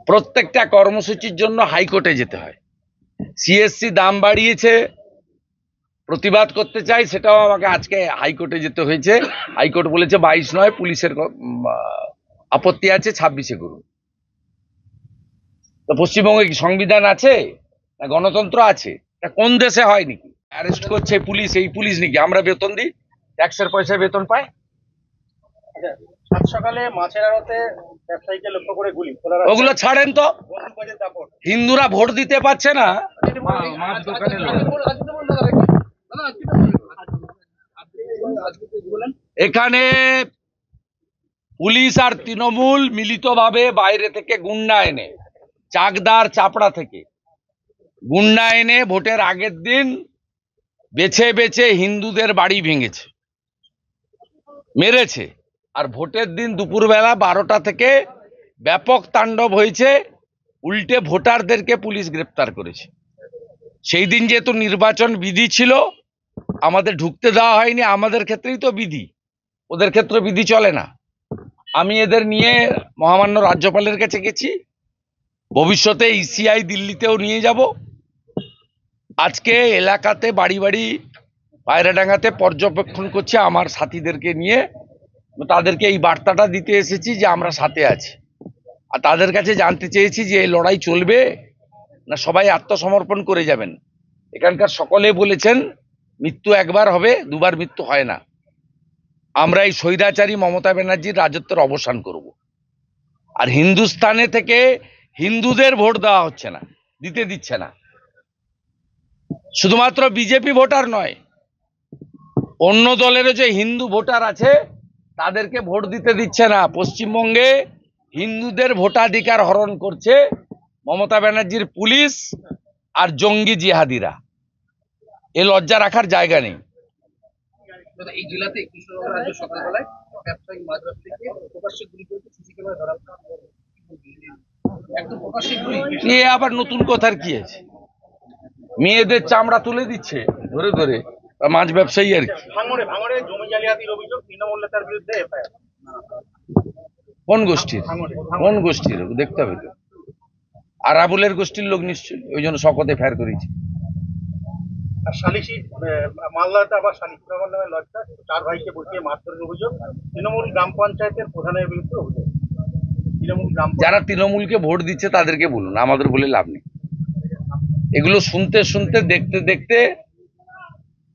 প্রত্যেকটা কর্মসূচির জন্য হাইকোর্টে যেতে হয়। সিএসসি দাম বাড়িয়েছে, প্রতিবাদ করতে চাই, সেটাও আমাকে আজকে হাইকোর্টে যেতে হয়েছে। হাইকোর্ট বলেছে 22 নয়, পুলিশের আপত্তি আছে, 26-এ করুন। তো পশ্চিমবঙ্গে কি সংবিধান আছে না গণতন্ত্র আছে? এটা কোন দেশে হয় নাকি? অ্যারেস্ট করছে পুলিশ, এই পুলিশ নাকি আমরা বেতন দিই, ট্যাক্সের পয়সায় বেতন পাই? সাত সকালে মাছের আড়তে ব্যবসায়ীকে লক্ষ্য করে গুলি। ওগুলো ছাড়েন তো, হিন্দুরা ভোট দিতে পারছে না। এখানে পুলিশ আর তৃণমূল মিলিতভাবে বাইরে থেকে গুন্ডা এনে, চাকদার চাপড়া থেকে গুন্ডা এনে ভোটের আগের দিন বেছে বেছে হিন্দুদের বাড়ি ভেঙেছে, মেরেছে। আর ভোটের দিন দুপুরবেলা 12টা থেকে ব্যাপক তাণ্ডব হয়েছে, উল্টে ভোটারদেরকে পুলিশ গ্রেপ্তার করেছে। সেই দিন যেহেতু নির্বাচন বিধি ছিল, আমাদের ঢুকতে দেওয়া হয়নি। আমাদের ক্ষেত্রেই তো বিধি, ওদের ক্ষেত্রে বিধি চলে না। আমি এদের নিয়ে মহামান্য রাজ্যপালের কাছে গেছি, ভবিষ্যতে ইসিআই দিল্লিতেও নিয়ে যাব। আজকে এলাকাতে বাড়ি বাড়ি পায়রাডাঙ্গাতে পর্যবেক্ষণ করছে আমার সাথীদেরকে নিয়ে। তাদেরকে এই বার্তাটা দিতে এসেছি যে আমরা সাথে আছি, আর তাদের কাছে জানতে চেয়েছি যে এই লড়াই চলবে না সবাই আত্মসমর্পণ করে যাবেন। এখানকার সকলে বলেছেন মৃত্যু একবার হবে, দুবার মৃত্যু হয় না। আমরা এই স্বৈরাচারী মমতা ব্যানার্জির রাজত্বের অবসান করব। আর হিন্দুস্তানে থেকে হিন্দুদের ভোট দেওয়া হচ্ছে না, দিতে দিচ্ছে না। শুধুমাত্র বিজেপি ভোটার নয়, অন্য দলেরও যে হিন্দু ভোটার আছে তাদেরকে ভোট দিতে দিচ্ছে না। পশ্চিমবঙ্গে হিন্দুদের ভোটাধিকার হরণ করছে মমতা ব্যানার্জির পুলিশ আর জঙ্গি জিহাদিরা। এ লজ্জা রাখার জায়গা নেই। এই জেলাতে সকালবেলায় ব্যবসায়িক মাছ ব্যবসায়ীকে প্রকাশ্যে গুলি করেছে, সিসি ক্যামেরা ধরা একদম প্রকাশ্যে গুলি। এ আবার নতুন কথার কি আছে? মেয়েদের চামড়া তুলে দিচ্ছে ধরে ধরে, মাছ ব্যবসায়ী আর কি। ভাঙড়ে জমি জালিয়াতির অভিযোগ, তৃণমূল নেতার বিরুদ্ধে এফআইআর। কোন গোষ্ঠীর? কোন গোষ্ঠীর দেখতে হবে তো। আর আবুলের গোষ্ঠীর লোক নিশ্চয়ই, ওই জন্য শকতে ফের করেছে। আর সালিশি মালদাতে আবার সালিশি নগর নামে লজ্জা, 4 ভাইকে বসিয়ে মারধরের অভিযোগ, তৃণমূল গ্রাম পঞ্চায়েতের প্রধানের বিরুদ্ধে অভিযোগ। যারা তৃণমূলকে ভোট দিচ্ছে তাদেরকে বলুন, আমাদের বলে লাভ নেই। এগুলো শুনতে শুনতে দেখতে দেখতে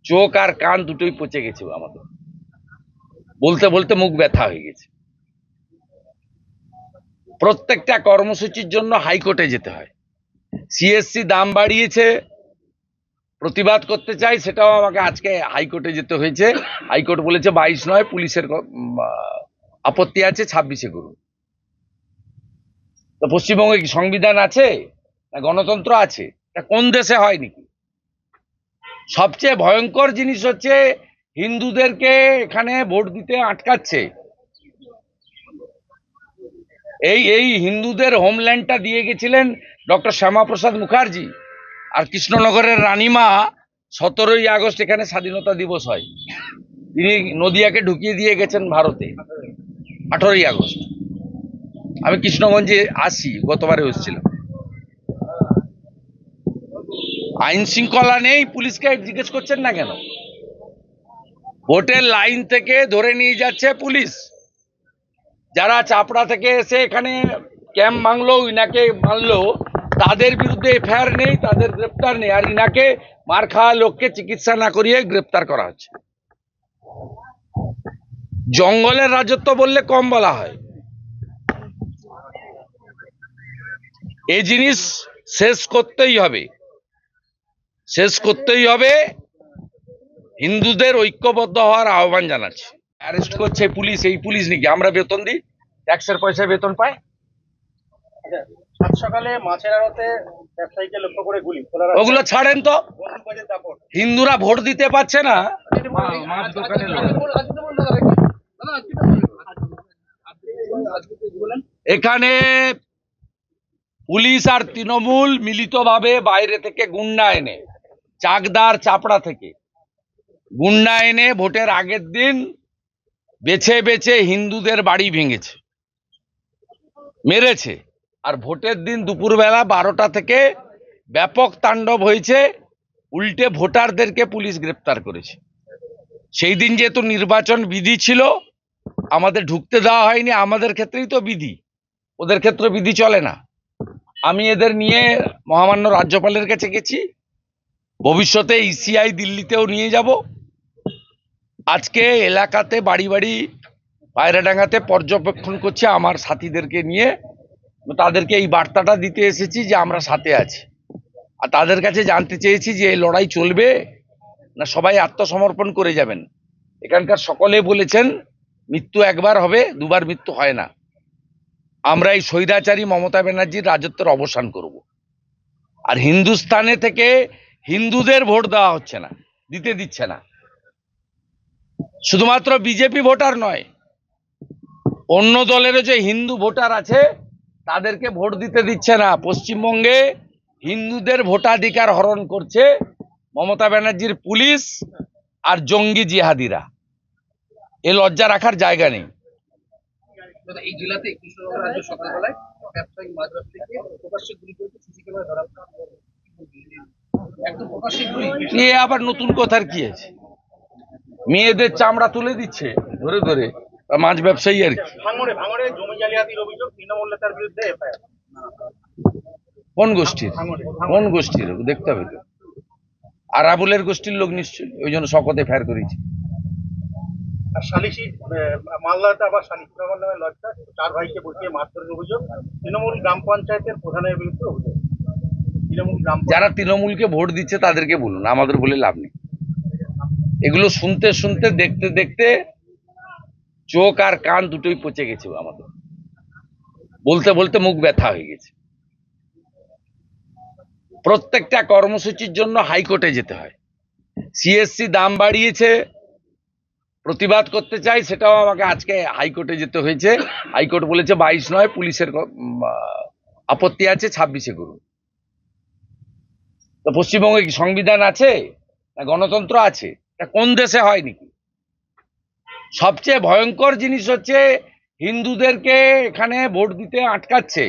চোখ আর কান দুটোই পচে গেছে আমাদের, বলতে বলতে মুখ ব্যথা হয়ে গেছে। প্রত্যেকটা কর্মসূচির জন্য হাইকোর্টে যেতে হয়। সিএসসি দাম বাড়িয়েছে, প্রতিবাদ করতে চাই, সেটাও আমাকে আজকে হাইকোর্টে যেতে হয়েছে। হাইকোর্ট বলেছে 22 নয়, পুলিশের আপত্তি আছে, 26-এ করুন। তো পশ্চিমবঙ্গে কি সংবিধান আছে না গণতন্ত্র আছে? এটা কোন দেশে হয় নাকি? সবচেয়ে ভয়ঙ্কর জিনিস হচ্ছে হিন্দুদেরকে এখানে ভোট দিতে আটকাচ্ছে। এই হিন্দুদের হোমল্যান্ডটা দিয়ে গেছিলেন ডক্টর শ্যামাপ্রসাদ মুখার্জি। আর কৃষ্ণনগরের রানীমা 17ই আগস্ট এখানে স্বাধীনতা দিবস হয়, তিনি নদিয়াকে ঢুকিয়ে দিয়ে গেছেন ভারতে 18ই আগস্ট। আমি কৃষ্ণগঞ্জে আসি, গতবারে এসেছিলাম। আইন শৃঙ্খলা নেই, পুলিশকে জিজ্ঞেস করছেন না কেন? ভোটের লাইন থেকে ধরে নিয়ে যাচ্ছে পুলিশ। যারা চাপড়া থেকে এসে এখানে ক্যাম্প ভাঙলো, ইনাকে মারলো, তাদের বিরুদ্ধে এফআইআর নেই, তাদের গ্রেপ্তার নেই। আর ইনাকে মার খাওয়া লোককে চিকিৎসা না করিয়ে গ্রেপ্তার করা হচ্ছে। জঙ্গলের রাজত্ব বললে কম বলা হয়। এই জিনিস শেষ করতেই হবে, শেষ করতেই হবে। হিন্দুদের ঐক্যবদ্ধ হওয়ার আহ্বান জানাচ্ছি। অ্যারেস্ট করছে পুলিশ, এই পুলিশ নাকি আমরা বেতন দিই, ট্যাক্সের পয়সায় বেতন পাই? সাত সকালে মাছের আড়তে ব্যবসায়ীকে লক্ষ্য করে গুলি। ওগুলো ছাড়েন তো, হিন্দুরা ভোট দিতে পারছে না। এখানে পুলিশ আর তৃণমূল মিলিতভাবে বাইরে থেকে গুন্ডা এনে, চাকদার চাপড়া থেকে গুন্ডা এনে ভোটের আগের দিন বেছে বেছে হিন্দুদের বাড়ি ভেঙেছে, মেরেছে। আর ভোটের দিন দুপুরবেলা 12টা থেকে ব্যাপক তাণ্ডব হয়েছে, উল্টে ভোটারদেরকে পুলিশ গ্রেপ্তার করেছে। সেই দিন যেহেতু নির্বাচন বিধি ছিল, আমাদের ঢুকতে দেওয়া হয়নি। আমাদের ক্ষেত্রেই তো বিধি, ওদের ক্ষেত্রে বিধি চলে না। আমি এদের নিয়ে মহামান্য রাজ্যপালের কাছে গেছি, ভবিষ্যতে ইসিআই দিল্লিতেও নিয়ে যাব। আজকে এলাকাতে বাড়ি বাড়ি পায়রাডাঙ্গাতে পর্যবেক্ষণ করছে আমার সাথীদেরকে নিয়ে। তাদেরকে এই বার্তাটা দিতে এসেছি যে আমরা সাথে আছি, আর তাদের কাছে জানতে চেয়েছি যে এই লড়াই চলবে না সবাই আত্মসমর্পণ করে যাবেন। এখানকার সকলে বলেছেন মৃত্যু একবার হবে, দুবার মৃত্যু হয় না। আমরা এই স্বৈরাচারী মমতা ব্যানার্জির রাজত্বের অবসান করব। আর হিন্দুস্তানে থেকে হিন্দুদের ভোট দেওয়া হচ্ছে না, দিতে দিচ্ছে না। শুধুমাত্র বিজেপি ভোটার নয়, অন্য দলেরও যে হিন্দু ভোটার আছে তাদেরকে ভোট দিতে দিচ্ছে না। পশ্চিমবঙ্গে হিন্দুদের ভোটাধিকার হরণ করছে মমতা ব্যানার্জির পুলিশ আর জঙ্গি জিহাদিরা। এ লজ্জা রাখার জায়গা নেই। এই জেলাতে কৃষ্ণনগর রাজ্য সকালবেলায় ব্যবসায়ী মাছ ব্যবসায়ীকে প্রকাশ্যে গুলি করেছে, সিসি ক্যামেরা ধরা একদম প্রকাশ্যে গুলি। এ আবার নতুন কথার কি আছে? মেয়েদের চামড়া তুলে দিচ্ছে ধরে ধরে, মাছ ব্যবসায়ী আর কি। ভাঙড়ে জমি জালিয়াতির অভিযোগ, তৃণমূল নেতার বিরুদ্ধে এফআইআর। কোন গোষ্ঠীর? কোন গোষ্ঠীর দেখতে হবে তো। আরাবুলের গোষ্ঠীর লোক নিশ্চয়ই, ওই জন্য শকতে ফের করেছে। আর সালিশি মালদাতে আবার শালিশিনগর নামে লজ্জা, 4 ভাইকে বসিয়ে মারধরের অভিযোগ, তৃণমূল গ্রাম পঞ্চায়েতের প্রধানের বিরুদ্ধে অভিযোগ। তৃণমূল গ্রাম যারা তৃণমূলকে ভোট দিচ্ছে তাদেরকে বলুন, আমাদের বলে লাভ নেই। এগুলো শুনতে শুনতে দেখতে দেখতে চোখ আর কান দুটোই পচে গেছে আমাদের, বলতে বলতে মুখ ব্যথা হয়ে গেছে। প্রত্যেকটা কর্মসূচির জন্য হাইকোর্টে যেতে হয়। সিএসসি দাম বাড়িয়েছে, প্রতিবাদ করতে চাই, সেটাও আমাকে আজকে হাইকোর্টে যেতে হয়েছে। হাইকোর্ট বলেছে 22 নয়, পুলিশের আপত্তি আছে, 26-এ করুন। তো পশ্চিমবঙ্গে কি সংবিধান আছে না গণতন্ত্র আছে? এটা কোন দেশে হয় নাকি? সবচেয়ে ভয়ঙ্কর জিনিস হচ্ছে হিন্দুদেরকে এখানে ভোট দিতে আটকাচ্ছে।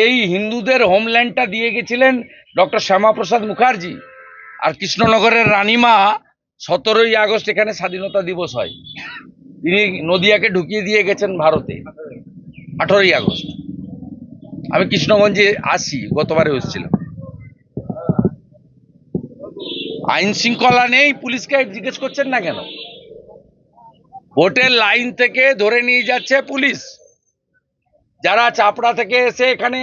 এই হিন্দুদের হোমল্যান্ডটা দিয়ে গেছিলেন ডক্টর শ্যামাপ্রসাদ মুখার্জি। আর কৃষ্ণনগরের রানীমা 17ই আগস্ট এখানে স্বাধীনতা দিবস হয়, তিনি নদিয়াকে ঢুকিয়ে দিয়ে গেছেন ভারতে 18ই আগস্ট। আমি কৃষ্ণগঞ্জে আসি, গতবারে এসেছিলাম। আইন শৃঙ্খলা নেই, পুলিশকে জিজ্ঞেস করছেন না কেন? ভোটের লাইন থেকে ধরে নিয়ে যাচ্ছে পুলিশ। যারা চাপড়া থেকে এসে এখানে